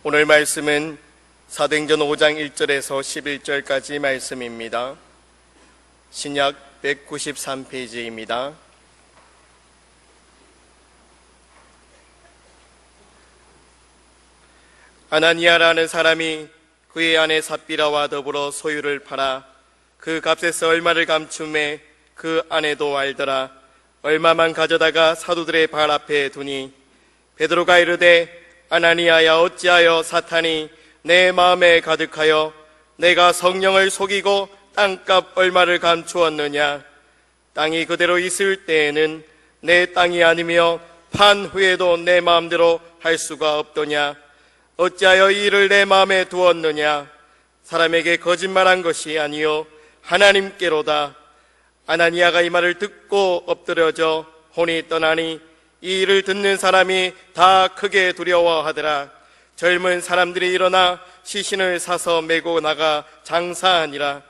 오늘 말씀은 사도행전 5장 1절에서 11절까지 말씀입니다. 신약 193페이지입니다. 아나니아라는 사람이 그의 아내 삽비라와 더불어 소유를 팔아 그 값에서 얼마를 감춤해 그 아내도 알더라. 얼마만 가져다가 사도들의 발 앞에 두니 베드로가 이르되 아나니아야, 어찌하여 사탄이 내 마음에 가득하여 내가 성령을 속이고 땅값 얼마를 감추었느냐? 땅이 그대로 있을 때에는 내 땅이 아니며 판 후에도 내 마음대로 할 수가 없더냐? 어찌하여 이 일을 내 마음에 두었느냐? 사람에게 거짓말한 것이 아니요 하나님께로다. 아나니아가 이 말을 듣고 엎드려져 혼이 떠나니 이 일을 듣는 사람이 다 크게 두려워하더라. 젊은 사람들이 일어나 시신을 사서 메고 나가 장사하니라.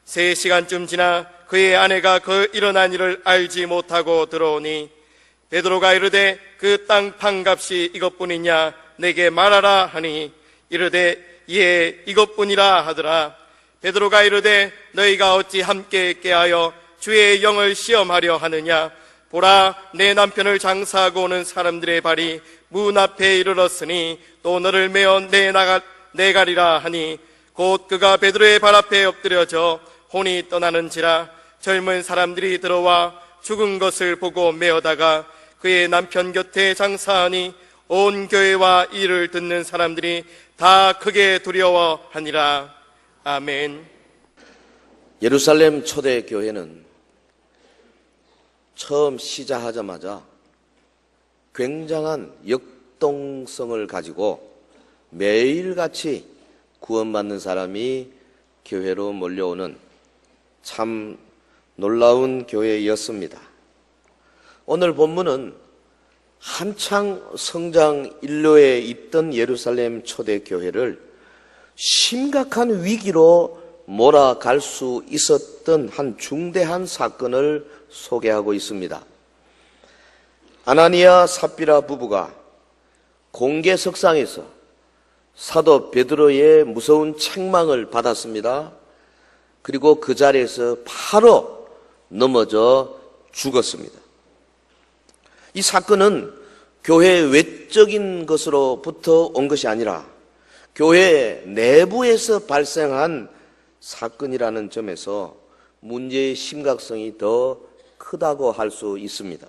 3시간쯤 지나 그의 아내가 그 일어난 일을 알지 못하고 들어오니 베드로가 이르되 그 땅 판값이 이것뿐이냐? 내게 말하라 하니 이르되 예, 이것뿐이라 하더라. 베드로가 이르되 너희가 어찌 함께 깨하여 주의 영을 시험하려 하느냐? 보라, 내 남편을 장사하고 오는 사람들의 발이 문 앞에 이르렀으니 또 너를 메어 내가리라 하니 곧 그가 베드로의 발 앞에 엎드려져 혼이 떠나는지라. 젊은 사람들이 들어와 죽은 것을 보고 메어다가 그의 남편 곁에 장사하니 온 교회와 이를 듣는 사람들이 다 크게 두려워하니라. 아멘. 예루살렘 초대교회는 처음 시작하자마자 굉장한 역동성을 가지고 매일같이 구원받는 사람이 교회로 몰려오는 참 놀라운 교회였습니다. 오늘 본문은 한창 성장 인로에 있던 예루살렘 초대교회를 심각한 위기로 몰아갈 수 있었던 한 중대한 사건을 소개하고 있습니다. 아나니아 삽비라 부부가 공개석상에서 사도 베드로의 무서운 책망을 받았습니다. 그리고 그 자리에서 바로 넘어져 죽었습니다. 이 사건은 교회 외적인 것으로부터 온 것이 아니라 교회 내부에서 발생한 사건이라는 점에서 문제의 심각성이 더 크다고 할 수 있습니다.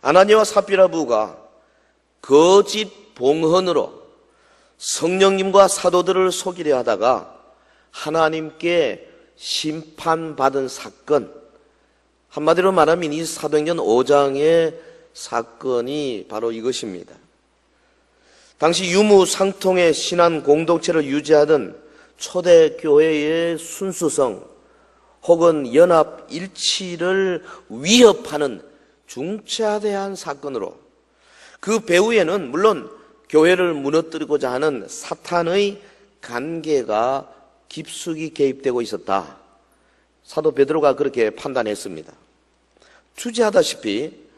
아나니아와 삽비라 부부가 거짓 봉헌으로 성령님과 사도들을 속이려 하다가 하나님께 심판받은 사건, 한마디로 말하면 이 사도행전 5장의 사건이 바로 이것입니다. 당시 유무상통의 신앙 공동체를 유지하던 초대교회의 순수성 혹은 연합 일치를 위협하는 중차대한 사건으로 그 배후에는 물론 교회를 무너뜨리고자 하는 사탄의 관계가 깊숙이 개입되고 있었다. 사도 베드로가 그렇게 판단했습니다. 추지하다시피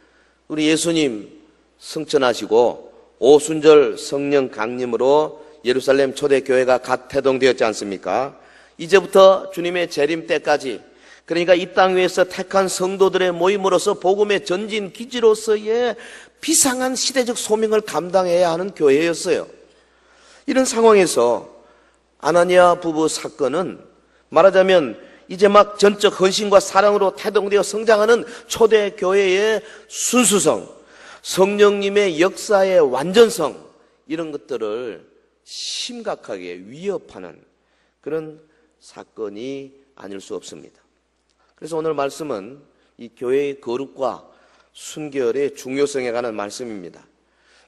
우리 예수님 승천하시고 오순절 성령 강림으로 예루살렘 초대교회가 갓 태동되었지 않습니까? 이제부터 주님의 재림 때까지, 그러니까 이 땅 위에서 택한 성도들의 모임으로서 복음의 전진 기지로서의 비상한 시대적 소명을 감당해야 하는 교회였어요. 이런 상황에서 아나니아 부부 사건은 말하자면 이제 막 전적 헌신과 사랑으로 태동되어 성장하는 초대교회의 순수성, 성령님의 역사의 완전성, 이런 것들을 심각하게 위협하는 그런 사건이 아닐 수 없습니다. 그래서 오늘 말씀은 이 교회의 거룩과 순결의 중요성에 관한 말씀입니다.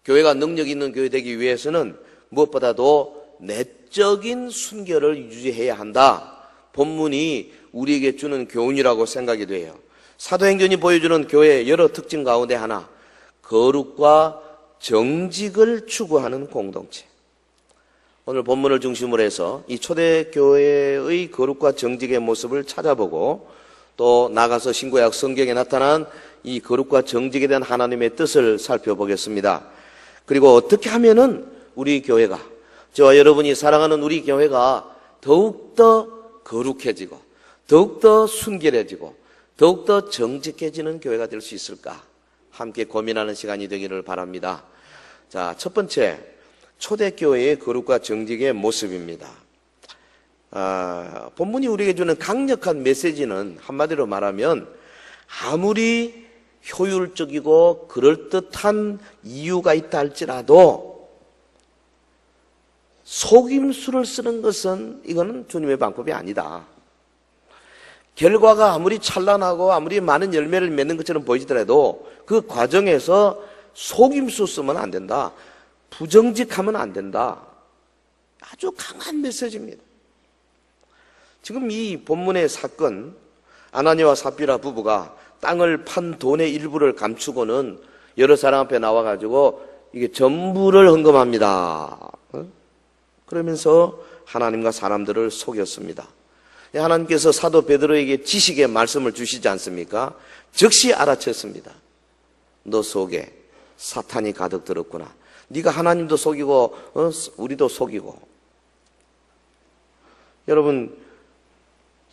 교회가 능력 있는 교회 되기 위해서는 무엇보다도 내적인 순결을 유지해야 한다. 본문이 우리에게 주는 교훈이라고 생각이 돼요. 사도행전이 보여주는 교회의 여러 특징 가운데 하나, 거룩과 정직을 추구하는 공동체. 오늘 본문을 중심으로 해서 이 초대교회의 거룩과 정직의 모습을 찾아보고 또 나가서 신구약 성경에 나타난 이 거룩과 정직에 대한 하나님의 뜻을 살펴보겠습니다. 그리고 어떻게 하면은 우리 교회가 저와 여러분이 사랑하는 우리 교회가 더욱더 거룩해지고 더욱더 순결해지고 더욱더 정직해지는 교회가 될 수 있을까? 함께 고민하는 시간이 되기를 바랍니다. 자, 첫 번째, 초대교회의 거룩과 정직의 모습입니다. 본문이 우리에게 주는 강력한 메시지는 한마디로 말하면 아무리 효율적이고 그럴듯한 이유가 있다 할지라도 속임수를 쓰는 것은 이거는 주님의 방법이 아니다. 결과가 아무리 찬란하고 아무리 많은 열매를 맺는 것처럼 보이더라도 그 과정에서 속임수 쓰면 안 된다. 부정직하면 안 된다. 아주 강한 메시지입니다. 지금 이 본문의 사건, 아나니와 삽비라 부부가 땅을 판 돈의 일부를 감추고는 여러 사람 앞에 나와가지고 이게 전부를 헌금합니다. 그러면서 하나님과 사람들을 속였습니다. 하나님께서 사도 베드로에게 지식의 말씀을 주시지 않습니까? 즉시 알아챘습니다. 너 속에 사탄이 가득 들었구나. 네가 하나님도 속이고 우리도 속이고. 여러분,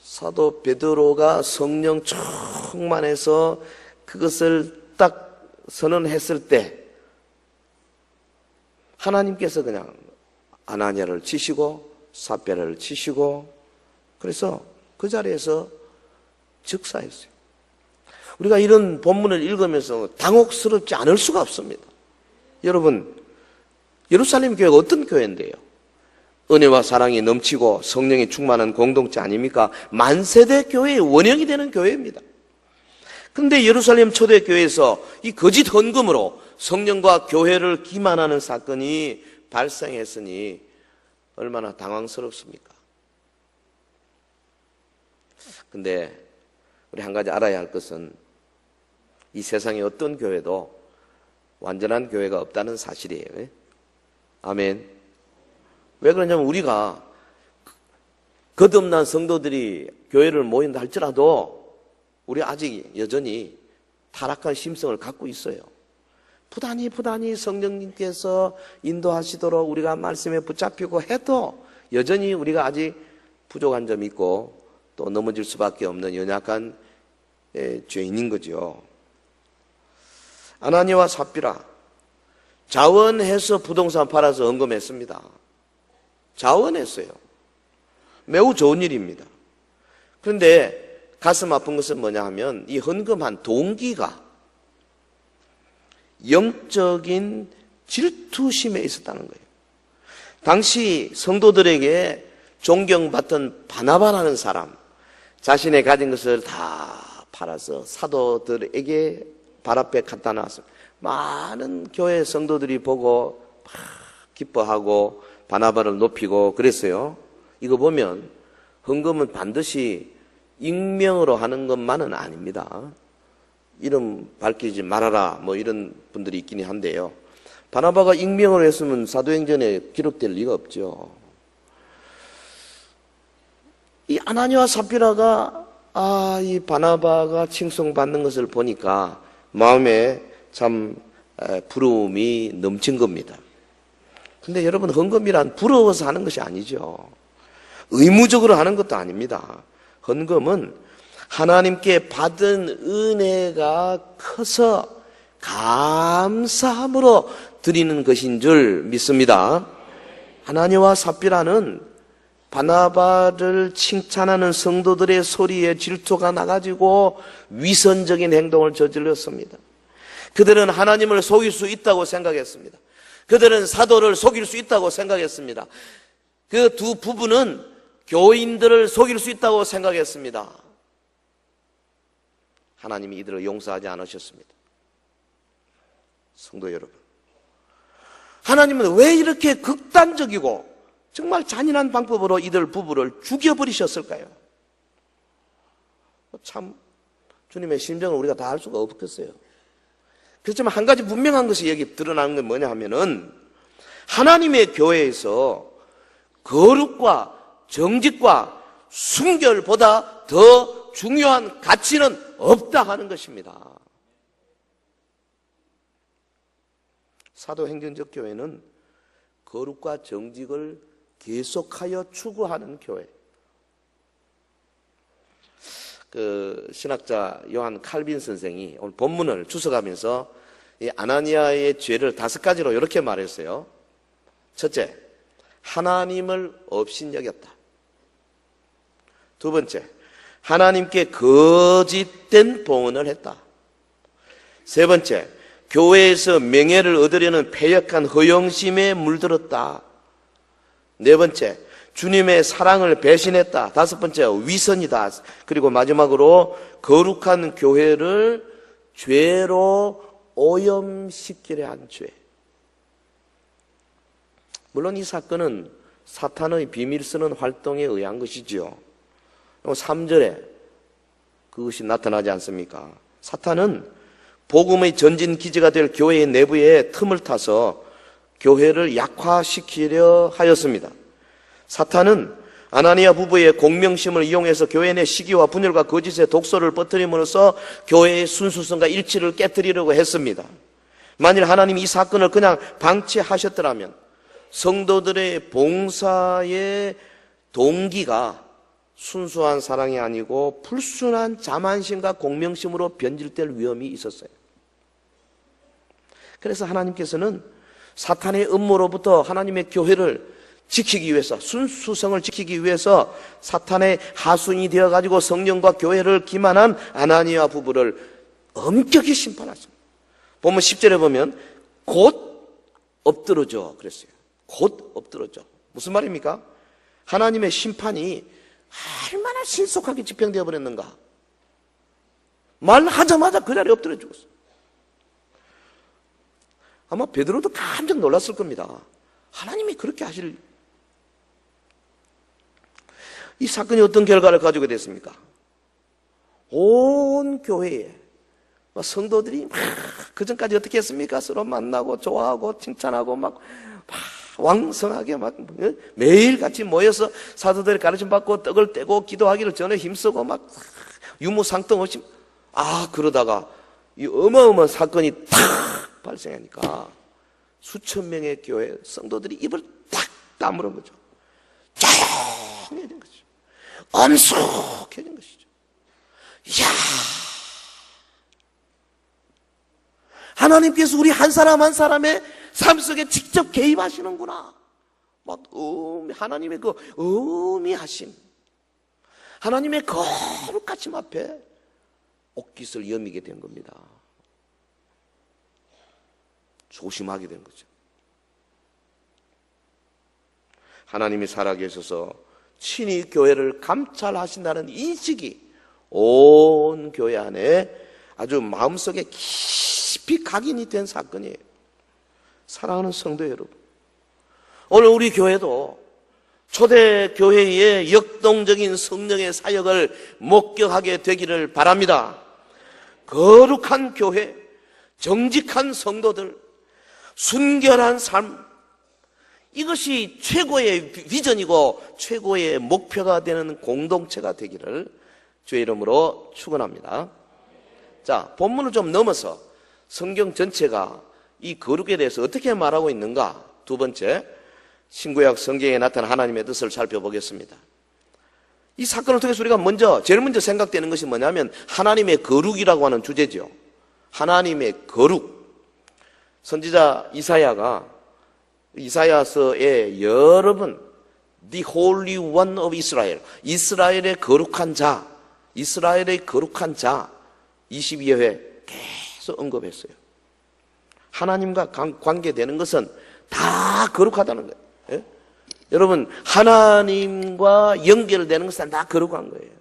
사도 베드로가 성령 충만해서 그것을 딱 선언했을 때 하나님께서 그냥 아나니아를 치시고 삽비라를 치시고 그래서 그 자리에서 즉사했어요. 우리가 이런 본문을 읽으면서 당혹스럽지 않을 수가 없습니다. 여러분, 예루살렘 교회가 어떤 교회인데요? 은혜와 사랑이 넘치고 성령이 충만한 공동체 아닙니까? 만세대 교회의 원형이 되는 교회입니다. 그런데 예루살렘 초대교회에서 이 거짓 헌금으로 성령과 교회를 기만하는 사건이 발생했으니 얼마나 당황스럽습니까? 근데 우리 한 가지 알아야 할 것은 이 세상에 어떤 교회도 완전한 교회가 없다는 사실이에요. 아멘. 왜 그러냐면 우리가 거듭난 성도들이 교회를 모인다 할지라도 우리 아직 여전히 타락한 심성을 갖고 있어요. 부단히 성령님께서 인도하시도록 우리가 말씀에 붙잡히고 해도 여전히 우리가 아직 부족한 점이 있고 또 넘어질 수밖에 없는 연약한 죄인인 거죠. 아나니와 삽비라 자원해서 부동산 팔아서 헌금했습니다. 자원했어요. 매우 좋은 일입니다. 그런데 가슴 아픈 것은 뭐냐 하면 이 헌금한 동기가 영적인 질투심에 있었다는 거예요. 당시 성도들에게 존경받던 바나바라는 사람, 자신의 가진 것을 다 팔아서 사도들에게 발 앞에 갖다 놨습니다. 많은 교회 성도들이 보고 막 기뻐하고 바나바를 높이고 그랬어요. 이거 보면 헌금은 반드시 익명으로 하는 것만은 아닙니다. 이름 밝히지 말아라 뭐 이런 분들이 있긴 한데요. 바나바가 익명으로 했으면 사도행전에 기록될 리가 없죠. 이 아나니와 삽비라가 이 바나바가 칭송받는 것을 보니까 마음에 참 부러움이 넘친 겁니다. 근데 여러분, 헌금이란 부러워서 하는 것이 아니죠. 의무적으로 하는 것도 아닙니다. 헌금은 하나님께 받은 은혜가 커서 감사함으로 드리는 것인 줄 믿습니다. 아나니와 삽비라는 바나바를 칭찬하는 성도들의 소리에 질투가 나가지고 위선적인 행동을 저질렀습니다. 그들은 하나님을 속일 수 있다고 생각했습니다. 그들은 사도를 속일 수 있다고 생각했습니다. 그 두 부부는 교인들을 속일 수 있다고 생각했습니다. 하나님이 이들을 용서하지 않으셨습니다. 성도 여러분, 하나님은 왜 이렇게 극단적이고 정말 잔인한 방법으로 이들 부부를 죽여버리셨을까요? 참 주님의 심정을 우리가 다 알 수가 없겠어요. 그렇지만 한 가지 분명한 것이 여기 드러나는 건 뭐냐 하면은 하나님의 교회에서 거룩과 정직과 순결보다 더 중요한 가치는 없다 하는 것입니다. 사도행전적 교회는 거룩과 정직을 계속하여 추구하는 교회. 신학자 요한 칼빈 선생이 오늘 본문을 주석하면서 이 아나니아의 죄를 5가지로 이렇게 말했어요. 첫째, 하나님을 업신여겼다. 두 번째, 하나님께 거짓된 봉헌을 했다. 세 번째, 교회에서 명예를 얻으려는 패역한 허영심에 물들었다. 네 번째, 주님의 사랑을 배신했다. 다섯 번째, 위선이다. 그리고 마지막으로 거룩한 교회를 죄로 오염시키려 한 죄. 물론 이 사건은 사탄의 비밀 쓰는 활동에 의한 것이지요. 3절에 그것이 나타나지 않습니까? 사탄은 복음의 전진 기지가 될 교회의 내부에 틈을 타서 교회를 약화시키려 하였습니다. 사탄은 아나니아 부부의 공명심을 이용해서 교회 내 시기와 분열과 거짓의 독소를 퍼뜨림으로써 교회의 순수성과 일치를 깨뜨리려고 했습니다. 만일 하나님이 이 사건을 그냥 방치하셨더라면 성도들의 봉사의 동기가 순수한 사랑이 아니고 불순한 자만심과 공명심으로 변질될 위험이 있었어요. 그래서 하나님께서는 사탄의 음모로부터 하나님의 교회를 지키기 위해서, 순수성을 지키기 위해서 사탄의 하수인이 되어가지고 성령과 교회를 기만한 아나니아 부부를 엄격히 심판하십니다. 보면 10절에 보면 곧 엎드러져 그랬어요. 곧 엎드러져. 무슨 말입니까? 하나님의 심판이 얼마나 신속하게 집행되어 버렸는가. 말하자마자 그 자리에 엎드려 죽었어요. 아마 베드로도 깜짝 놀랐을 겁니다. 하나님이 그렇게 하실. 이 사건이 어떤 결과를 가지게 됐습니까? 온 교회에 성도들이 그전까지 어떻게 했습니까? 서로 만나고 좋아하고 칭찬하고 막 왕성하게 막 매일같이 모여서 사도들의 가르침 받고 떡을 떼고 기도하기를 전에 힘쓰고 막 유무상통 없이 그러다가 이 어마어마한 사건이 탁 발생하니까 수천 명의 교회 성도들이 입을 탁 다물은 거죠. 조용해진 거죠. 엄숙해진 것이죠. 이야, 하나님께서 우리 한 사람 한 사람의 삶 속에 직접 개입하시는구나. 막 하나님의 그 어미하심, 하나님의 거룩하심 앞에 옷깃을 여미게 된 겁니다. 조심하게 된 거죠. 하나님이 살아계셔서 친히 교회를 감찰하신다는 인식이 온 교회 안에 아주 마음속에 깊이 각인이 된 사건이에요. 사랑하는 성도 여러분, 오늘 우리 교회도 초대 교회의 역동적인 성령의 사역을 목격하게 되기를 바랍니다. 거룩한 교회, 정직한 성도들, 순결한 삶, 이것이 최고의 비전이고 최고의 목표가 되는 공동체가 되기를 주의 이름으로 축원합니다. 자, 본문을 좀 넘어서 성경 전체가 이 거룩에 대해서 어떻게 말하고 있는가? 두 번째, 신구약 성경에 나타난 하나님의 뜻을 살펴보겠습니다. 이 사건을 통해서 우리가 제일 먼저 생각되는 것이 뭐냐면 하나님의 거룩이라고 하는 주제죠. 하나님의 거룩. 선지자 이사야서에 여러 번 The Holy One of Israel, 이스라엘의 거룩한 자, 이스라엘의 거룩한 자 22회 계속 언급했어요. 하나님과 관계되는 것은 다 거룩하다는 거예요. 예? 여러분, 하나님과 연결되는 것은 다 거룩한 거예요.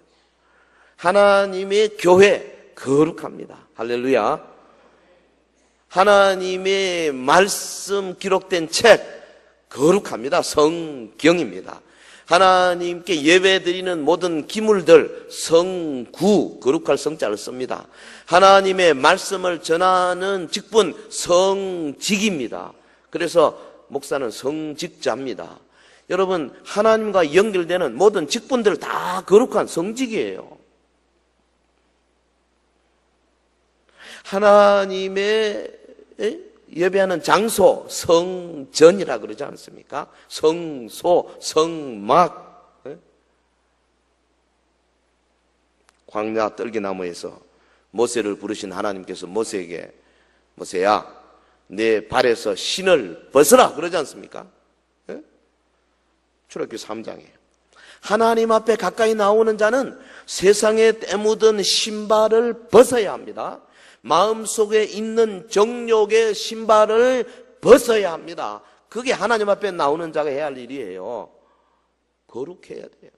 하나님의 교회 거룩합니다. 할렐루야. 하나님의 말씀 기록된 책 거룩합니다. 성경입니다. 하나님께 예배드리는 모든 기물들 성구, 거룩할 성자를 씁니다. 하나님의 말씀을 전하는 직분 성직입니다. 그래서 목사는 성직자입니다. 여러분, 하나님과 연결되는 모든 직분들 다 거룩한 성직이에요. 하나님의 예배하는 장소, 성전이라 그러지 않습니까? 성소, 성막. 광야 떨기나무에서 모세를 부르신 하나님께서 모세에게 모세야 내 발에서 신을 벗어라 그러지 않습니까? 출애굽기 3장에 하나님 앞에 가까이 나오는 자는 세상에 때묻은 신발을 벗어야 합니다. 마음속에 있는 정욕의 신발을 벗어야 합니다. 그게 하나님 앞에 나오는 자가 해야 할 일이에요. 거룩해야 돼요.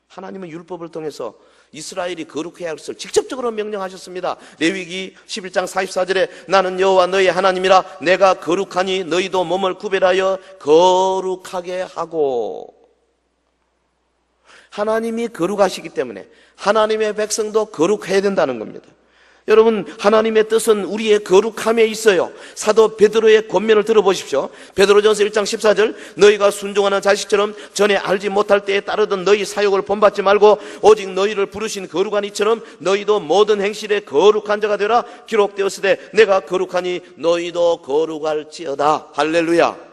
하나님은 율법을 통해서 이스라엘이 거룩해야 할 것을 직접적으로 명령하셨습니다. 레위기 11장 44절에 나는 여호와 너희 하나님이라 내가 거룩하니 너희도 몸을 구별하여 거룩하게 하고. 하나님이 거룩하시기 때문에 하나님의 백성도 거룩해야 된다는 겁니다. 여러분, 하나님의 뜻은 우리의 거룩함에 있어요. 사도 베드로의 권면을 들어보십시오. 베드로전서 1장 14절 너희가 순종하는 자식처럼 전에 알지 못할 때에 따르던 너희 사욕을 본받지 말고 오직 너희를 부르신 거룩한 이처럼 너희도 모든 행실에 거룩한 자가 되라. 기록되었으되 내가 거룩하니 너희도 거룩할지어다. 할렐루야.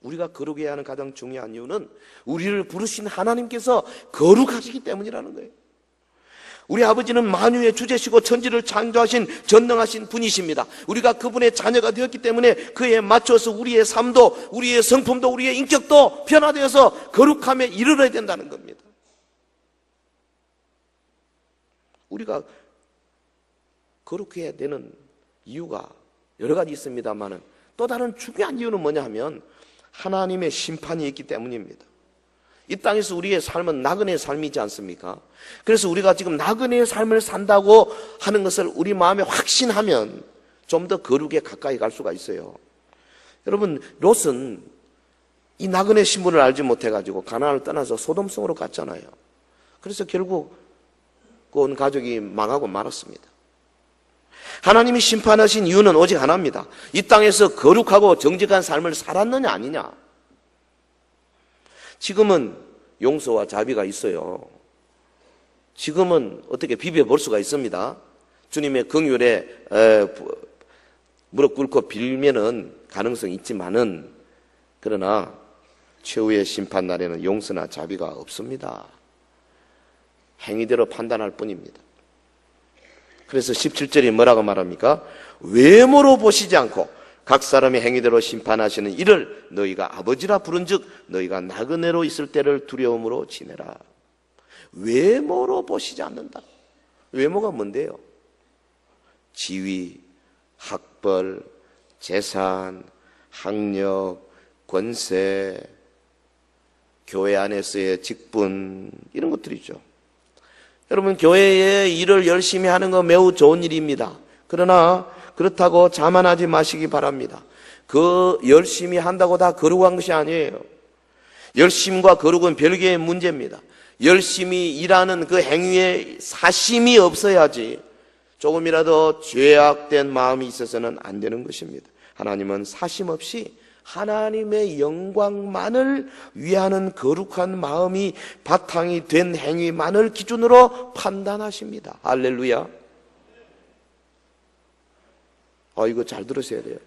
우리가 거룩해야 하는 가장 중요한 이유는 우리를 부르신 하나님께서 거룩하시기 때문이라는 거예요. 우리 아버지는 만유의 주제시고 천지를 창조하신 전능하신 분이십니다. 우리가 그분의 자녀가 되었기 때문에 그에 맞춰서 우리의 삶도 우리의 성품도 우리의 인격도 변화되어서 거룩함에 이르러야 된다는 겁니다. 우리가 거룩해야 되는 이유가 여러 가지 있습니다만은 또 다른 중요한 이유는 뭐냐 하면 하나님의 심판이 있기 때문입니다. 이 땅에서 우리의 삶은 나그네의 삶이지 않습니까? 그래서 우리가 지금 나그네의 삶을 산다고 하는 것을 우리 마음에 확신하면 좀 더 거룩에 가까이 갈 수가 있어요. 여러분, 롯은 이 나그네 신분을 알지 못해가지고 가나안을 떠나서 소돔성으로 갔잖아요. 그래서 결국 온 가족이 망하고 말았습니다. 하나님이 심판하신 이유는 오직 하나입니다. 이 땅에서 거룩하고 정직한 삶을 살았느냐 아니냐. 지금은 용서와 자비가 있어요. 지금은 어떻게 비벼볼 수가 있습니다. 주님의 긍휼에 무릎 꿇고 빌면은 가능성이 있지만은 그러나 최후의 심판 날에는 용서나 자비가 없습니다. 행위대로 판단할 뿐입니다. 그래서 17절이 뭐라고 말합니까? 외모로 보시지 않고 각 사람의 행위대로 심판하시는 이를 너희가 아버지라 부른즉 너희가 나그네로 있을 때를 두려움으로 지내라. 외모로 보시지 않는다. 외모가 뭔데요? 지위, 학벌, 재산, 학력, 권세, 교회 안에서의 직분 이런 것들이죠. 여러분, 교회의 일을 열심히 하는 거 매우 좋은 일입니다. 그러나 그렇다고 자만하지 마시기 바랍니다. 그 열심히 한다고 다 거룩한 것이 아니에요. 열심과 거룩은 별개의 문제입니다. 열심히 일하는 그 행위에 사심이 없어야지 조금이라도 죄악된 마음이 있어서는 안 되는 것입니다. 하나님은 사심 없이 하나님의 영광만을 위하는 거룩한 마음이 바탕이 된 행위만을 기준으로 판단하십니다. 할렐루야. 이거 잘 들으셔야 돼요.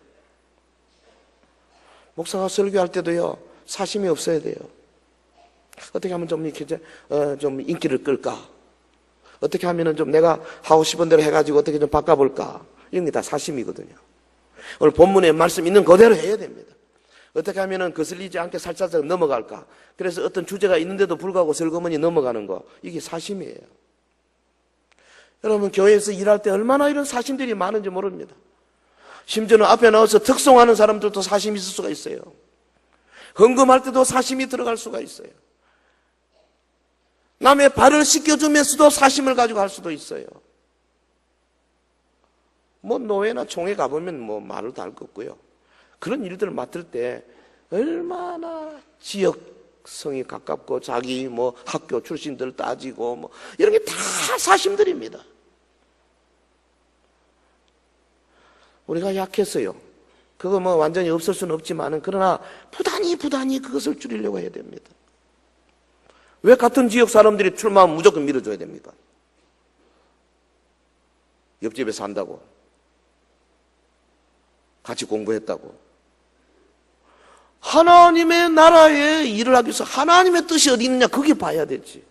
목사가 설교할 때도요, 사심이 없어야 돼요. 어떻게 하면 좀 이렇게 좀 인기를 끌까? 어떻게 하면은 좀 내가 하고 싶은 대로 해가지고 어떻게 좀 바꿔볼까? 이런 게 다 사심이거든요. 오늘 본문에 말씀 있는 그대로 해야 됩니다. 어떻게 하면은 거슬리지 않게 살짝 넘어갈까? 그래서 어떤 주제가 있는데도 불구하고 슬그머니 넘어가는 거, 이게 사심이에요. 여러분, 교회에서 일할 때 얼마나 이런 사심들이 많은지 모릅니다. 심지어는 앞에 나와서 특송하는 사람들도 사심이 있을 수가 있어요. 헌금할 때도 사심이 들어갈 수가 있어요. 남의 발을 씻겨주면서도 사심을 가지고 할 수도 있어요. 노회나 총회 가보면 말을 다 할 것 없고요. 그런 일들을 맡을 때 얼마나 지역성이 가깝고 자기 학교 출신들 따지고 이런 게 다 사심들입니다. 우리가 약했어요. 그거 완전히 없을 수는 없지만은 그러나 부단히 그것을 줄이려고 해야 됩니다. 왜 같은 지역 사람들이 출마하면 무조건 밀어줘야 됩니까? 옆집에 산다고. 같이 공부했다고. 하나님의 나라에 일을 하기 위해서 하나님의 뜻이 어디 있느냐, 그게 봐야 되지.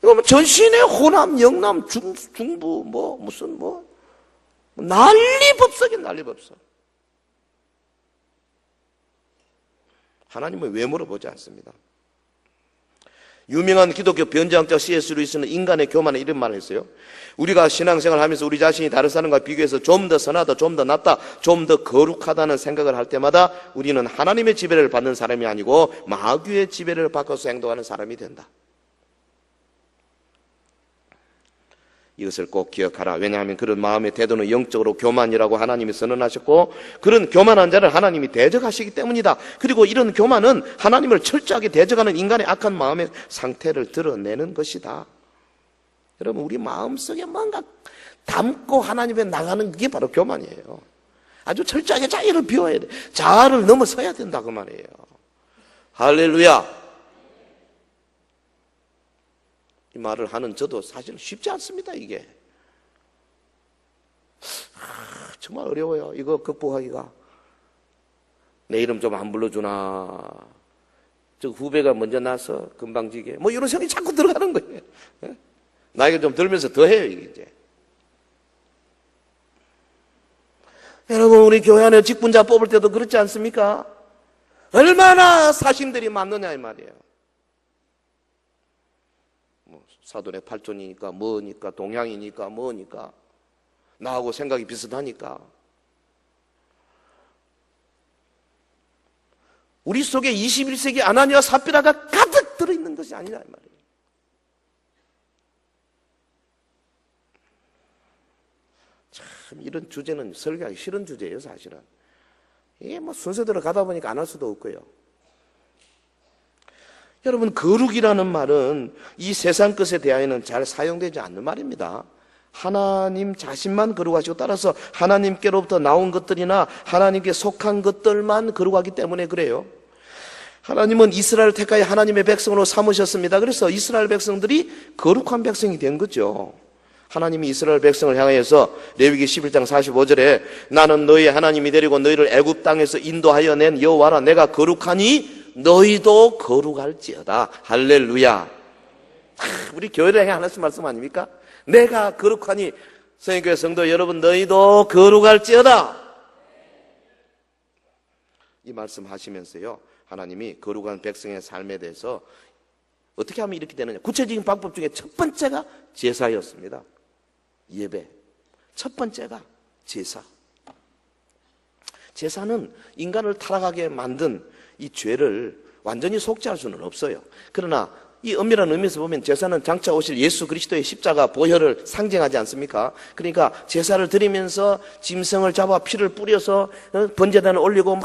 이거 전신의 호남, 영남, 중부, 무슨 난리법석이야, 난리법석. 하나님은 외모로 보지 않습니다. 유명한 기독교 변제학자 C.S. 루이스는 인간의 교만에 이런 말을 했어요. 우리가 신앙생활을 하면서 우리 자신이 다른 사람과 비교해서 좀 더 선하다, 좀 더 낫다, 좀 더 거룩하다는 생각을 할 때마다 우리는 하나님의 지배를 받는 사람이 아니고 마귀의 지배를 받고서 행동하는 사람이 된다. 이것을 꼭 기억하라. 왜냐하면 그런 마음의 태도는 영적으로 교만이라고 하나님이 선언하셨고, 그런 교만한 자를 하나님이 대적하시기 때문이다. 그리고 이런 교만은 하나님을 철저하게 대적하는 인간의 악한 마음의 상태를 드러내는 것이다. 여러분, 우리 마음속에 뭔가 담고 하나님에 나가는 게 바로 교만이에요. 아주 철저하게 자기를 비워야 돼. 자아를 넘어서야 된다, 그 말이에요. 할렐루야. 이 말을 하는 저도 사실 쉽지 않습니다, 이게. 정말 어려워요, 이거 극복하기가. 내 이름 좀 안 불러주나. 저 후배가 먼저 나서 금방지게. 이런 생각이 자꾸 들어가는 거예요. 나이가 좀 들면서 더 해요, 이게 이제. 여러분, 우리 교회 안에 직분자 뽑을 때도 그렇지 않습니까? 얼마나 사심들이 많느냐, 이 말이에요. 사돈의 팔촌이니까 뭐니까, 동양이니까 뭐니까, 나하고 생각이 비슷하니까. 우리 속에 21세기 아나니와 삽비라가 가득 들어있는 것이 아니라 이 말이에요. 참 이런 주제는 설교하기 싫은 주제예요, 사실은. 이게 순서대로 가다 보니까 안 할 수도 없고요. 여러분, 거룩이라는 말은 이 세상 것에 대하여는 잘 사용되지 않는 말입니다. 하나님 자신만 거룩하시고, 따라서 하나님께로부터 나온 것들이나 하나님께 속한 것들만 거룩하기 때문에 그래요. 하나님은 이스라엘을 택하여 하나님의 백성으로 삼으셨습니다. 그래서 이스라엘 백성들이 거룩한 백성이 된 거죠. 하나님이 이스라엘 백성을 향하여서 레위기 11장 45절에 나는 너희 하나님이 되리고 너희를 애굽 땅에서 인도하여 낸 여호와라. 내가 거룩하니 너희도 거룩할지어다. 할렐루야. 우리 교회를 향해 하나씩 말씀 아닙니까? 내가 거룩하니, 성인교회 성도 여러분, 너희도 거룩할지어다. 이 말씀 하시면서요, 하나님이 거룩한 백성의 삶에 대해서 어떻게 하면 이렇게 되느냐, 구체적인 방법 중에 첫 번째가 제사였습니다. 예배. 첫 번째가 제사. 제사는 인간을 타락하게 만든 이 죄를 완전히 속죄할 수는 없어요. 그러나 이 엄밀한 의미에서 보면 제사는 장차 오실 예수 그리스도의 십자가 보혈을 상징하지 않습니까? 그러니까 제사를 드리면서 짐승을 잡아 피를 뿌려서 번제단을 올리고 막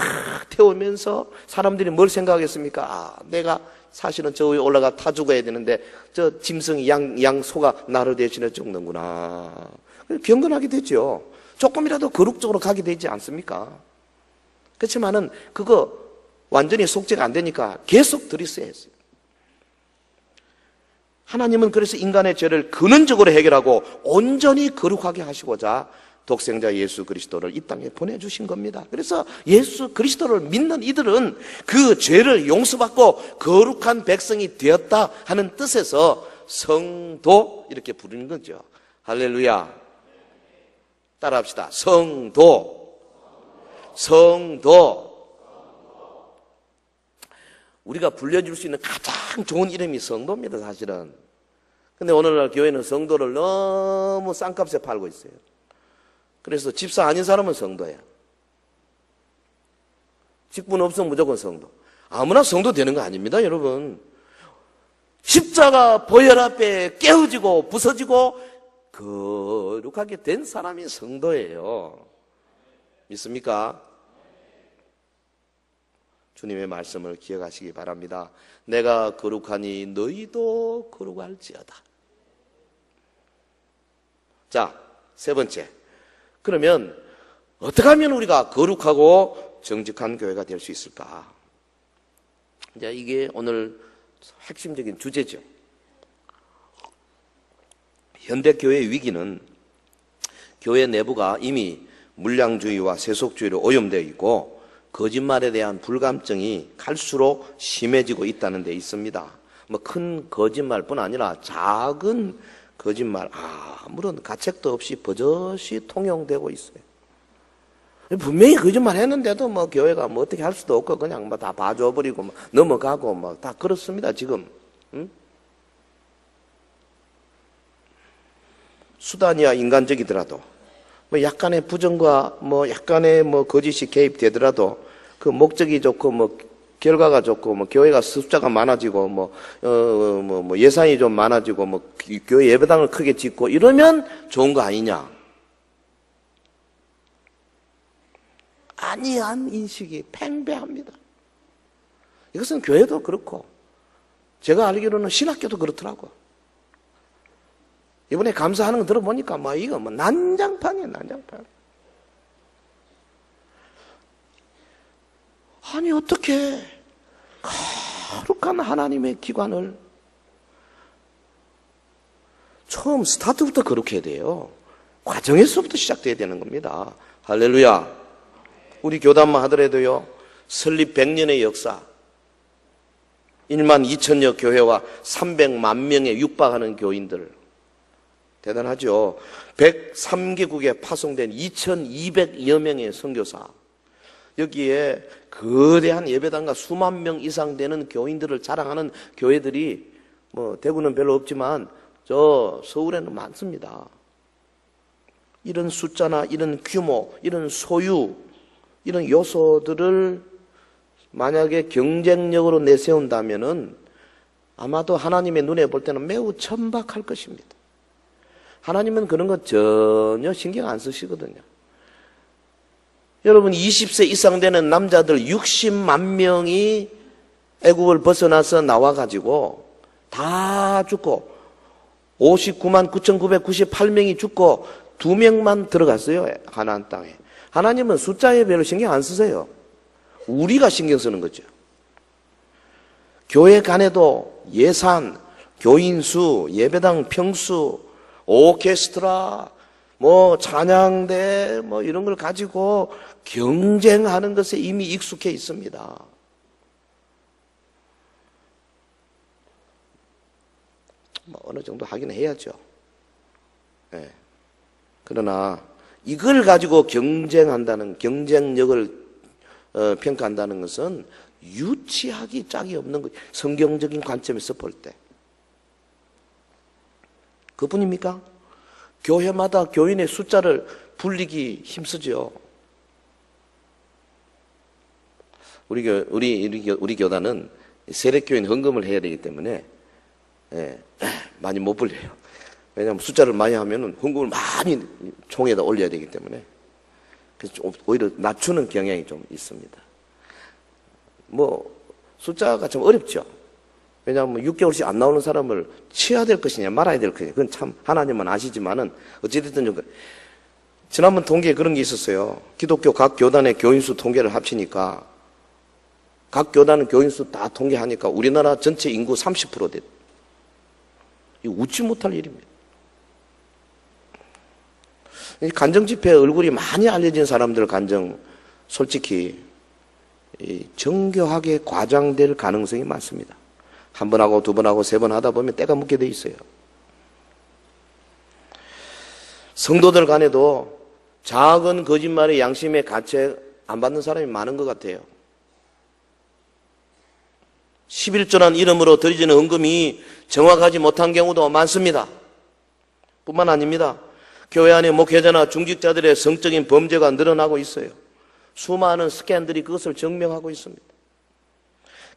태우면서 사람들이 뭘 생각하겠습니까? 내가 사실은 저 위에 올라가 타 죽어야 되는데 저 짐승이 양 소가 나를 대신해 죽는구나. 경건하게 되죠. 조금이라도 거룩적으로 가게 되지 않습니까? 그렇지만은 그거 완전히 속죄가 안 되니까 계속 드리셔야 했어요. 하나님은 그래서 인간의 죄를 근원적으로 해결하고 온전히 거룩하게 하시고자 독생자 예수 그리스도를 이 땅에 보내주신 겁니다. 그래서 예수 그리스도를 믿는 이들은 그 죄를 용서받고 거룩한 백성이 되었다 하는 뜻에서 성도 이렇게 부르는 거죠. 할렐루야. 따라합시다. 성도. 성도. 우리가 불려줄 수 있는 가장 좋은 이름이 성도입니다, 사실은. 근데 오늘날 교회는 성도를 너무 싼값에 팔고 있어요. 그래서 집사 아닌 사람은 성도예요. 직분 없으면 무조건 성도. 아무나 성도 되는 거 아닙니다, 여러분. 십자가 보혈 앞에 깨어지고 부서지고 거룩하게 된 사람이 성도예요. 믿습니까? 주님의 말씀을 기억하시기 바랍니다. 내가 거룩하니 너희도 거룩할지어다. 자, 세 번째. 그러면 어떻게 하면 우리가 거룩하고 정직한 교회가 될 수 있을까? 이제 이게 오늘 핵심적인 주제죠. 현대 교회의 위기는 교회 내부가 이미 물량주의와 세속주의로 오염되어 있고 거짓말에 대한 불감증이 갈수록 심해지고 있다는 데 있습니다. 뭐 큰 거짓말뿐 아니라 작은 거짓말 아무런 가책도 없이 버젓이 통용되고 있어요. 분명히 거짓말 했는데도 뭐 교회가 뭐 어떻게 할 수도 없고 그냥 뭐 다 봐줘버리고 뭐 넘어가고 뭐 다 그렇습니다 지금. 응? 수단이야 인간적이더라도 뭐 약간의 부정과 뭐 약간의 뭐 거짓이 개입되더라도 그 목적이 좋고 뭐 결과가 좋고 뭐 교회가 숫자가 많아지고 뭐 예산이 좀 많아지고 뭐 교회 예배당을 크게 짓고 이러면 좋은 거 아니냐? 아니한 인식이 팽배합니다. 이것은 교회도 그렇고 제가 알기로는 신학교도 그렇더라고요. 이번에 감사하는 거 들어보니까 뭐 이거 뭐 난장판이에요, 난장판. 아니 어떻게 거룩한 하나님의 기관을 처음 스타트부터 그렇게 해야 돼요. 과정에서부터 시작돼야 되는 겁니다. 할렐루야. 우리 교단만 하더라도요, 설립 100년의 역사, 1만 2천여 교회와 300만 명에 육박하는 교인들, 대단하죠. 103개국에 파송된 2200여 명의 선교사, 여기에 거대한 예배당과 수만 명 이상 되는 교인들을 자랑하는 교회들이 뭐 대구는 별로 없지만 저 서울에는 많습니다. 이런 숫자나 이런 규모, 이런 소유, 이런 요소들을 만약에 경쟁력으로 내세운다면은 아마도 하나님의 눈에 볼 때는 매우 천박할 것입니다. 하나님은 그런 것 전혀 신경 안 쓰시거든요. 여러분 20세 이상 되는 남자들 60만 명이 애국을 벗어나서 나와가지고 다 죽고 59만 9,998명이 죽고 2명만 들어갔어요. 가나안 땅에. 하나님은 숫자에 별로 신경 안 쓰세요. 우리가 신경 쓰는 거죠. 교회 간에도 예산, 교인 수, 예배당 평수, 오케스트라, 뭐 찬양대 뭐 이런 걸 가지고 경쟁하는 것에 이미 익숙해 있습니다. 뭐 어느 정도 하긴 해야죠. 네. 그러나 이걸 가지고 경쟁한다는, 경쟁력을 평가한다는 것은 유치하기 짝이 없는 거예요. 성경적인 관점에서 볼 때. 그뿐입니까? 교회마다 교인의 숫자를 불리기 힘쓰죠. 우리 교단은 세례교인 헌금을 해야 되기 때문에 많이 못 불려요. 왜냐하면 숫자를 많이 하면은 헌금을 많이 총에다 올려야 되기 때문에 그래서 오히려 낮추는 경향이 좀 있습니다. 뭐 숫자가 좀 어렵죠. 왜냐하면 6개월씩 안 나오는 사람을 치어야 될 것이냐 말아야 될 것이냐 그건 참 하나님은 아시지만은 어찌됐든 좀 지난번 통계에 그런 게 있었어요. 기독교 각 교단의 교인수 통계를 합치니까 각 교단은 교인수 다 통계하니까 우리나라 전체 인구 30% 됐. 이거 웃지 못할 일입니다. 간정 집회에 얼굴이 많이 알려진 사람들 간정 솔직히 정교하게 과장될 가능성이 많습니다. 한 번 하고 두 번 하고 세 번 하다 보면 때가 묻게 돼 있어요. 성도들 간에도 작은 거짓말의 양심의 가책 안 받는 사람이 많은 것 같아요. 11조란 이름으로 드려지는 헌금이 정확하지 못한 경우도 많습니다. 뿐만 아닙니다. 교회 안에 목회자나 중직자들의 성적인 범죄가 늘어나고 있어요. 수많은 스캔들이 그것을 증명하고 있습니다.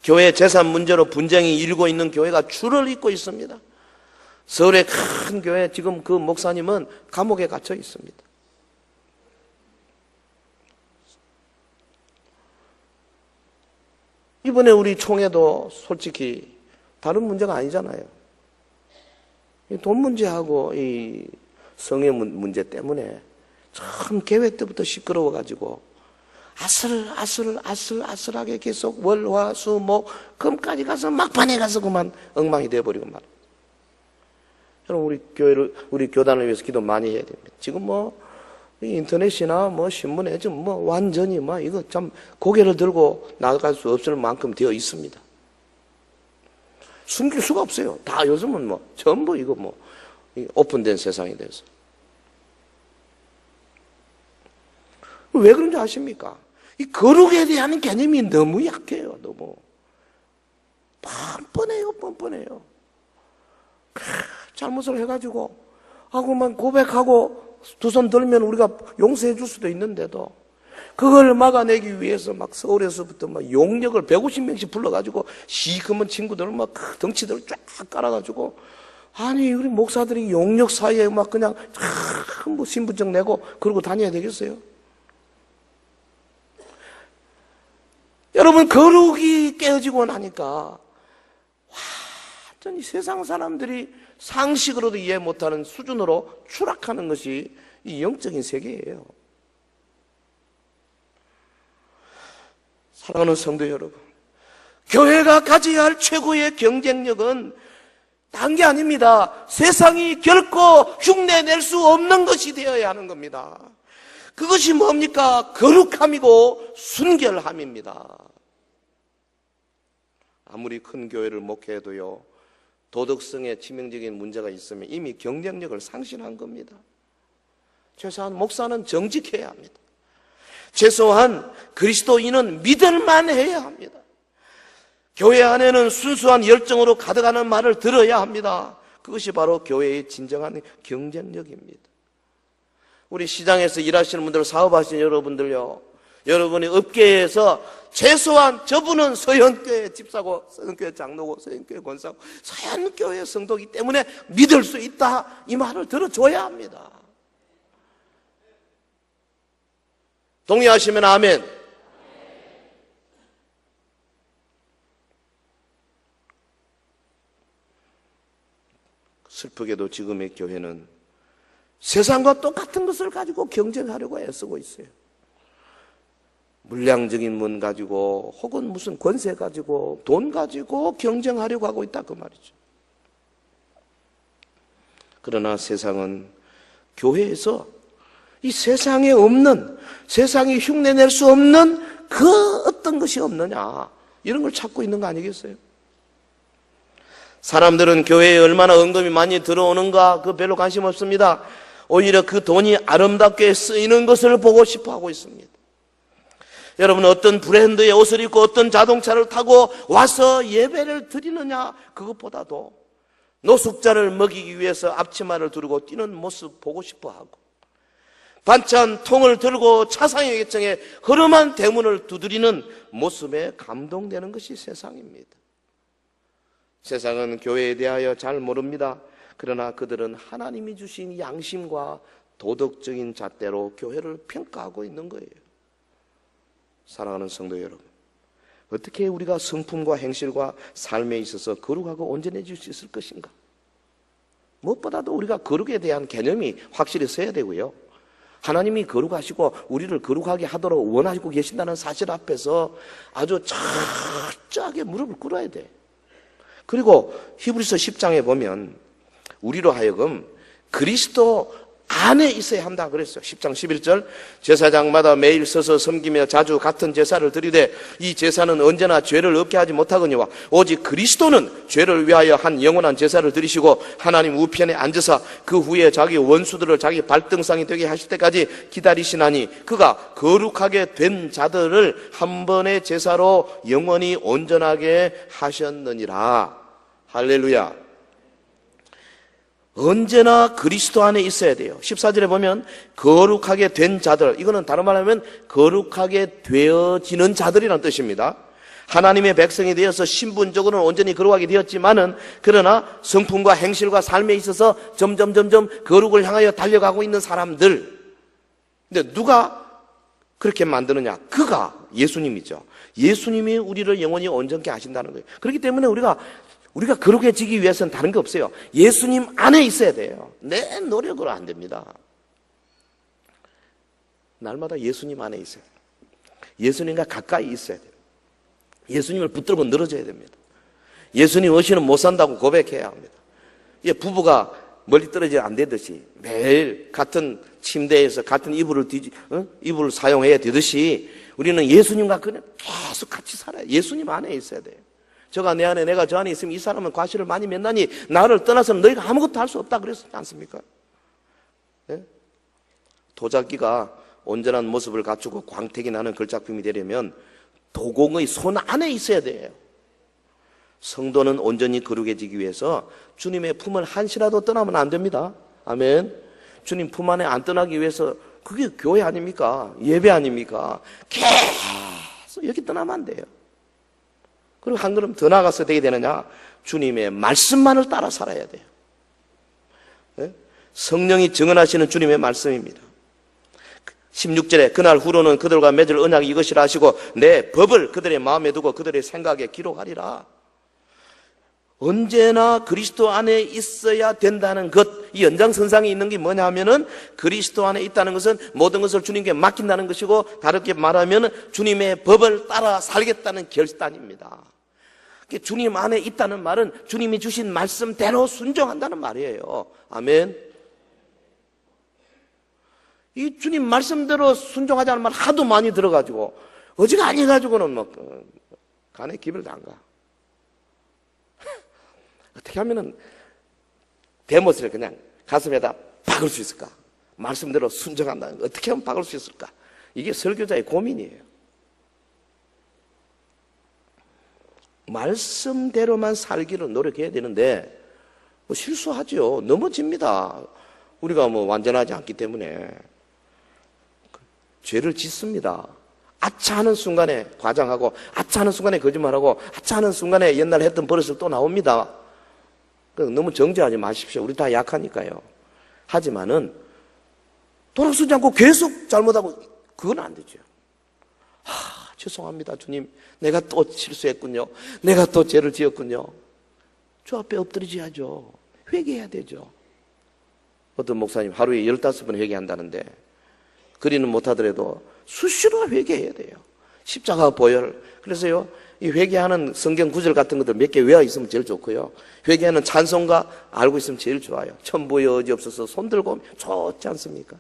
교회 재산 문제로 분쟁이 일고 있는 교회가 줄을 잇고 있습니다. 서울의 큰 교회 지금 그 목사님은 감옥에 갇혀 있습니다. 이번에 우리 총회도 솔직히 다른 문제가 아니잖아요. 돈 문제하고 이 성의 문제 때문에 참 개회 때부터 시끄러워가지고 아슬아슬하게 계속 월, 화, 수, 목, 금까지 가서 막판에 가서 그만 엉망이 돼버리고 말이에요. 여러분 우리 교단을 위해서 기도 많이 해야 됩니다. 지금 뭐 인터넷이나 뭐 신문에 좀 뭐 완전히 막 이거 참 고개를 들고 나갈 수 없을 만큼 되어 있습니다. 숨길 수가 없어요. 다 요즘은 뭐 전부 이거 뭐 오픈된 세상이 돼서. 왜 그런지 아십니까? 이 거룩에 대한 개념이 너무 약해요. 너무 뻔뻔해요. 잘못을 해가지고 하고만 고백하고 두 손 들면 우리가 용서해 줄 수도 있는데도 그걸 막아내기 위해서 막 서울에서부터 막 용력을 150명씩 불러가지고 시커먼 친구들 막 덩치들 쫙 깔아가지고 아니 우리 목사들이 용력 사이에 막 그냥 뭐 신분증 내고 그러고 다녀야 되겠어요? 여러분 거룩이 깨어지고 나니까 완전히 세상 사람들이 상식으로도 이해 못하는 수준으로 추락하는 것이 이 영적인 세계예요. 사랑하는 성도 여러분, 교회가 가져야 할 최고의 경쟁력은 딴 게 아닙니다. 세상이 결코 흉내낼 수 없는 것이 되어야 하는 겁니다. 그것이 뭡니까? 거룩함이고 순결함입니다. 아무리 큰 교회를 목회해도요, 도덕성에 치명적인 문제가 있으면 이미 경쟁력을 상실한 겁니다. 최소한 목사는 정직해야 합니다. 최소한 그리스도인은 믿을만 해야 합니다. 교회 안에는 순수한 열정으로 가득하는 말을 들어야 합니다. 그것이 바로 교회의 진정한 경쟁력입니다. 우리 시장에서 일하시는 분들, 사업하시는 여러분들요, 여러분이 업계에서 최소한 저분은 서현교회 집사고 서현교회 장로고 서현교회 권사고 서현교회 성도이기 때문에 믿을 수 있다, 이 말을 들어줘야 합니다. 동의하시면 아멘. 슬프게도 지금의 교회는 세상과 똑같은 것을 가지고 경쟁하려고 애쓰고 있어요. 물량적인 문 가지고 혹은 무슨 권세 가지고 돈 가지고 경쟁하려고 하고 있다, 그 말이죠. 그러나 세상은 교회에서 이 세상에 없는, 세상이 흉내낼 수 없는 그 어떤 것이 없느냐, 이런 걸 찾고 있는 거 아니겠어요? 사람들은 교회에 얼마나 언금이 많이 들어오는가 그 별로 관심 없습니다. 오히려 그 돈이 아름답게 쓰이는 것을 보고 싶어 하고 있습니다. 여러분, 어떤 브랜드의 옷을 입고 어떤 자동차를 타고 와서 예배를 드리느냐, 그것보다도 노숙자를 먹이기 위해서 앞치마를 두르고 뛰는 모습 보고 싶어 하고, 반찬 통을 들고 차상의 계층에 허름한 대문을 두드리는 모습에 감동되는 것이 세상입니다. 세상은 교회에 대하여 잘 모릅니다. 그러나 그들은 하나님이 주신 양심과 도덕적인 잣대로 교회를 평가하고 있는 거예요. 사랑하는 성도 여러분, 어떻게 우리가 성품과 행실과 삶에 있어서 거룩하고 온전해질 수 있을 것인가? 무엇보다도 우리가 거룩에 대한 개념이 확실히 서야 되고요, 하나님이 거룩하시고 우리를 거룩하게 하도록 원하시고 계신다는 사실 앞에서 아주 철저하게 무릎을 꿇어야 돼. 그리고 히브리서 10장에 보면 우리로 하여금 그리스도 안에 있어야 한다 그랬어요. 10장 11절, 제사장마다 매일 서서 섬기며 자주 같은 제사를 드리되 이 제사는 언제나 죄를 없게 하지 못하거니와 오직 그리스도는 죄를 위하여 한 영원한 제사를 드리시고 하나님 우편에 앉으사 그 후에 자기 원수들을 자기 발등상이 되게 하실 때까지 기다리시나니 그가 거룩하게 된 자들을 한 번의 제사로 영원히 온전하게 하셨느니라. 할렐루야. 언제나 그리스도 안에 있어야 돼요. 14절에 보면 거룩하게 된 자들, 이거는 다른 말로 하면 거룩하게 되어지는 자들이라는 뜻입니다. 하나님의 백성이 되어서 신분적으로는 온전히 거룩하게 되었지만은 그러나 성품과 행실과 삶에 있어서 점점 거룩을 향하여 달려가고 있는 사람들. 근데 누가 그렇게 만드느냐? 그가 예수님이죠. 예수님이 우리를 영원히 온전케 하신다는 거예요. 그렇기 때문에 우리가 거룩해지기 위해서는 다른 게 없어요. 예수님 안에 있어야 돼요. 내 노력으로 안 됩니다. 날마다 예수님 안에 있어야 돼요. 예수님과 가까이 있어야 돼요. 예수님을 붙들고 늘어져야 됩니다. 예수님 없이는 못 산다고 고백해야 합니다. 부부가 멀리 떨어지면 안 되듯이 매일 같은 침대에서 같은 이불을 사용해야 되듯이 우리는 예수님과 그냥 계속 같이 살아요. 예수님 안에 있어야 돼요. 저가 내 안에 내가 저 안에 있으면 이 사람은 과실을 많이 맺나니 나를 떠나서는 너희가 아무것도 할 수 없다 그랬지 않습니까? 예? 도자기가 온전한 모습을 갖추고 광택이 나는 걸작품이 되려면 도공의 손 안에 있어야 돼요. 성도는 온전히 거룩해지기 위해서 주님의 품을 한시라도 떠나면 안 됩니다. 아멘. 주님 품 안에 안 떠나기 위해서 그게 교회 아닙니까? 예배 아닙니까? 계속 여기 떠나면 안 돼요. 그리고 한 걸음 더 나가서 되게 되느냐? 주님의 말씀만을 따라 살아야 돼요. 네? 성령이 증언하시는 주님의 말씀입니다. 16절에 그날 후로는 그들과 맺을 언약이 이것이라 하시고 내 법을 그들의 마음에 두고 그들의 생각에 기록하리라. 언제나 그리스도 안에 있어야 된다는 것, 이 연장선상에 있는 게 뭐냐 하면은 그리스도 안에 있다는 것은 모든 것을 주님께 맡긴다는 것이고 다르게 말하면 주님의 법을 따라 살겠다는 결단입니다. 주님 안에 있다는 말은 주님이 주신 말씀대로 순종한다는 말이에요. 아멘. 이 주님 말씀대로 순종하자는 말 하도 많이 들어가지고 어지간히 가지고는 뭐 간에 기별도 안 가. 어떻게 하면은 대못을 그냥 가슴에다 박을 수 있을까? 말씀대로 순종한다는 거 어떻게 하면 박을 수 있을까? 이게 설교자의 고민이에요. 말씀대로만 살기를 노력해야 되는데 뭐 실수하죠. 넘어집니다. 우리가 뭐 완전하지 않기 때문에 죄를 짓습니다. 아차 하는 순간에 과장하고 아차 하는 순간에 거짓말하고 아차 하는 순간에 옛날 했던 버릇을 또 나옵니다. 너무 정죄하지 마십시오. 우리 다 약하니까요. 하지만은 돌아서지 않고 계속 잘못하고 그건 안 되죠. 죄송합니다 주님, 내가 또 실수했군요. 내가 또 죄를 지었군요. 주 앞에 엎드리셔야죠. 회개해야 되죠. 어떤 목사님 하루에 15번 회개한다는데 그리는 못하더라도 수시로 회개해야 돼요. 십자가 보혈. 그래서요, 이 회개하는 성경 구절 같은 것들 몇 개 외워 있으면 제일 좋고요. 회개하는 찬송가 알고 있으면 제일 좋아요. 천부의 여지없어서 손들고 좋지 않습니까?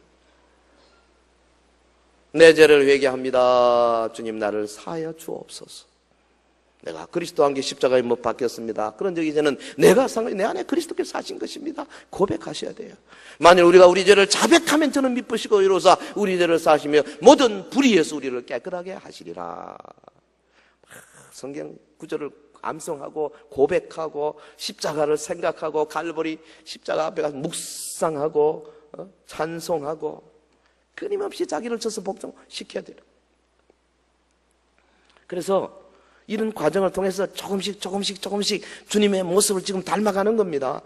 내 죄를 회개합니다. 주님 나를 사하여 주옵소서. 내가 그리스도 안개 십자가에 못 박혔습니다. 그런 적 이제는 내가 내 안에 그리스도께서 사신 것입니다. 고백하셔야 돼요. 만일 우리가 우리 죄를 자백하면 저는 미쁘시고 이로사 우리 죄를 사시며 모든 불의에서 우리를 깨끗하게 하시리라. 성경 구절을 암송하고 고백하고 십자가를 생각하고 갈보리 십자가 앞에 가서 묵상하고 찬송하고 끊임없이 자기를 쳐서 복종시켜야 돼요. 그래서 이런 과정을 통해서 조금씩 주님의 모습을 지금 닮아가는 겁니다.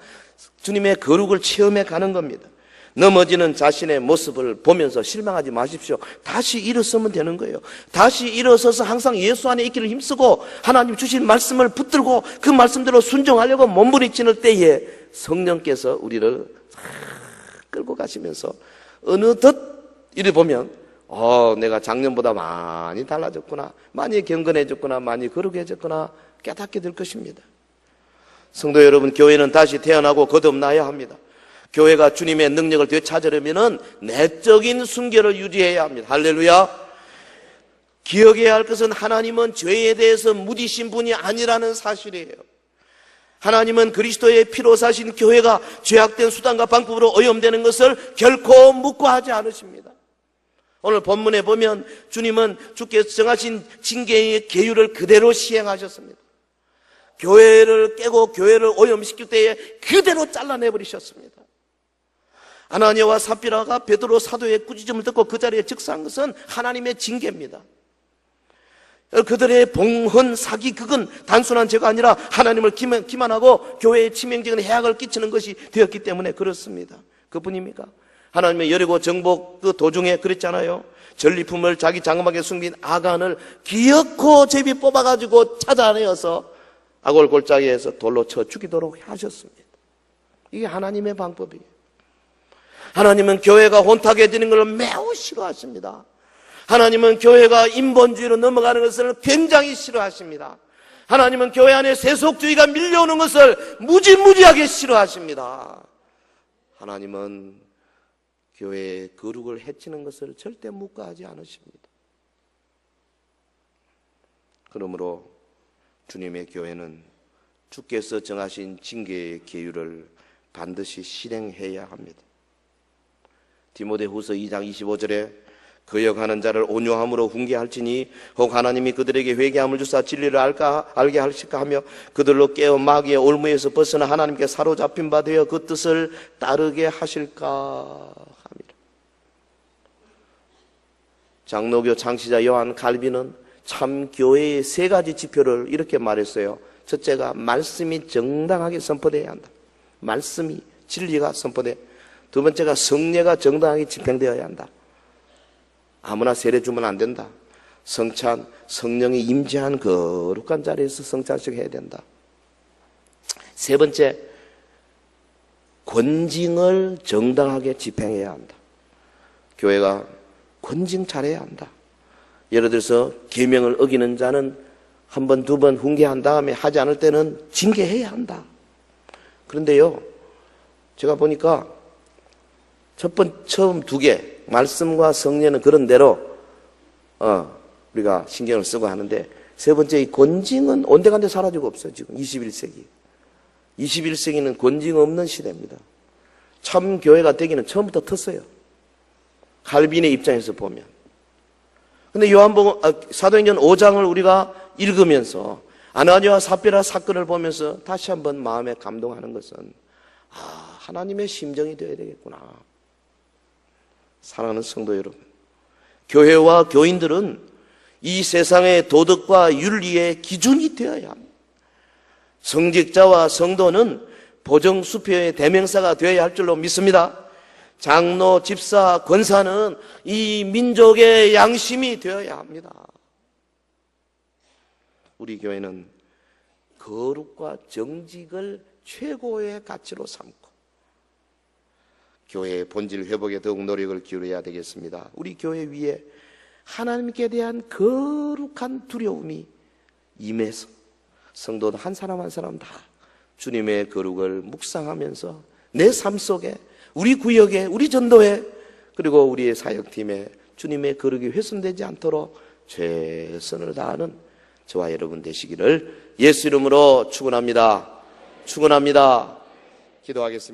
주님의 거룩을 체험해 가는 겁니다. 넘어지는 자신의 모습을 보면서 실망하지 마십시오. 다시 일어서면 되는 거예요. 다시 일어서서 항상 예수 안에 있기를 힘쓰고 하나님 주신 말씀을 붙들고 그 말씀대로 순종하려고 몸부림치는 때에 성령께서 우리를 끌고 가시면서 어느덧 이리 보면 내가 작년보다 많이 달라졌구나, 많이 경건해졌구나, 많이 거룩해졌구나 깨닫게 될 것입니다. 성도 여러분, 교회는 다시 태어나고 거듭나야 합니다. 교회가 주님의 능력을 되찾으려면 내적인 순결을 유지해야 합니다. 할렐루야. 기억해야 할 것은 하나님은 죄에 대해서 무디신 분이 아니라는 사실이에요. 하나님은 그리스도의 피로 사신 교회가 죄악된 수단과 방법으로 오염되는 것을 결코 묵과하지 않으십니다. 오늘 본문에 보면 주님은 주께서 정하신 징계의 계율을 그대로 시행하셨습니다. 교회를 깨고 교회를 오염시킬 때에 그대로 잘라내버리셨습니다. 아나니아와 삽비라가 베드로 사도의 꾸짖음을 듣고 그 자리에 즉사한 것은 하나님의 징계입니다. 그들의 봉헌, 사기, 그건 단순한 죄가 아니라 하나님을 기만하고 교회에 치명적인 해악을 끼치는 것이 되었기 때문에 그렇습니다. 그뿐입니까? 하나님의 여리고 정복 그 도중에 그랬잖아요. 전리품을 자기 장엄하게 숨긴 아간을 기어코 제비 뽑아가지고 찾아내어서 아골 골짜기에서 돌로 쳐 죽이도록 하셨습니다. 이게 하나님의 방법이에요. 하나님은 교회가 혼탁해지는 것을 매우 싫어하십니다. 하나님은 교회가 인본주의로 넘어가는 것을 굉장히 싫어하십니다. 하나님은 교회 안에 세속주의가 밀려오는 것을 무지무지하게 싫어하십니다. 하나님은 교회의 거룩을 해치는 것을 절대 묵과하지 않으십니다. 그러므로 주님의 교회는 주께서 정하신 징계의 계율을 반드시 실행해야 합니다. 디모데후서 2장 25절에 거역하는 자를 온유함으로 훈계할지니 혹 하나님이 그들에게 회개함을 주사 진리를 알게 하실까 하며 그들로 깨어 마귀의 올무에서 벗어나 하나님께 사로잡힌 바 되어 그 뜻을 따르게 하실까 합니다. 장로교 창시자 요한 칼빈은 참 교회의 세 가지 지표를 이렇게 말했어요. 첫째가 말씀이 정당하게 선포되어야 한다. 말씀이 진리가 선포돼. 두 번째가 성례가 정당하게 집행되어야 한다. 아무나 세례 주면 안 된다. 성찬, 성령이 임재한 거룩한 자리에서 성찬식 해야 된다. 세 번째, 권징을 정당하게 집행해야 한다. 교회가 권징 잘해야 한다. 예를 들어서 계명을 어기는 자는 한 번, 두 번 훈계한 다음에 하지 않을 때는 징계해야 한다. 그런데요, 제가 보니까 처음 두 개, 말씀과 성례는 그런 대로 우리가 신경을 쓰고 하는데, 세 번째 이 권징은 온데간데 사라지고 없어요. 지금 21세기는 권징 없는 시대입니다. 참 교회가 되기는 처음부터 텄어요. 칼빈의 입장에서 보면. 근데 사도행전 5장을 우리가 읽으면서 아나니아와 삽비라 사건을 보면서 다시 한번 마음에 감동하는 것은 하나님의 심정이 되어야 되겠구나. 사랑하는 성도 여러분, 교회와 교인들은 이 세상의 도덕과 윤리의 기준이 되어야 합니다. 성직자와 성도는 보정수표의 대명사가 되어야 할 줄로 믿습니다. 장로, 집사, 권사는 이 민족의 양심이 되어야 합니다. 우리 교회는 거룩과 정직을 최고의 가치로 삼고 교회의 본질 회복에 더욱 노력을 기울여야 되겠습니다. 우리 교회 위에 하나님께 대한 거룩한 두려움이 임해서 성도들 한 사람 한 사람 다 주님의 거룩을 묵상하면서 내 삶 속에, 우리 구역에, 우리 전도에, 그리고 우리의 사역팀에 주님의 거룩이 훼손되지 않도록 최선을 다하는 저와 여러분 되시기를 예수 이름으로 축원합니다. 기도하겠습니다.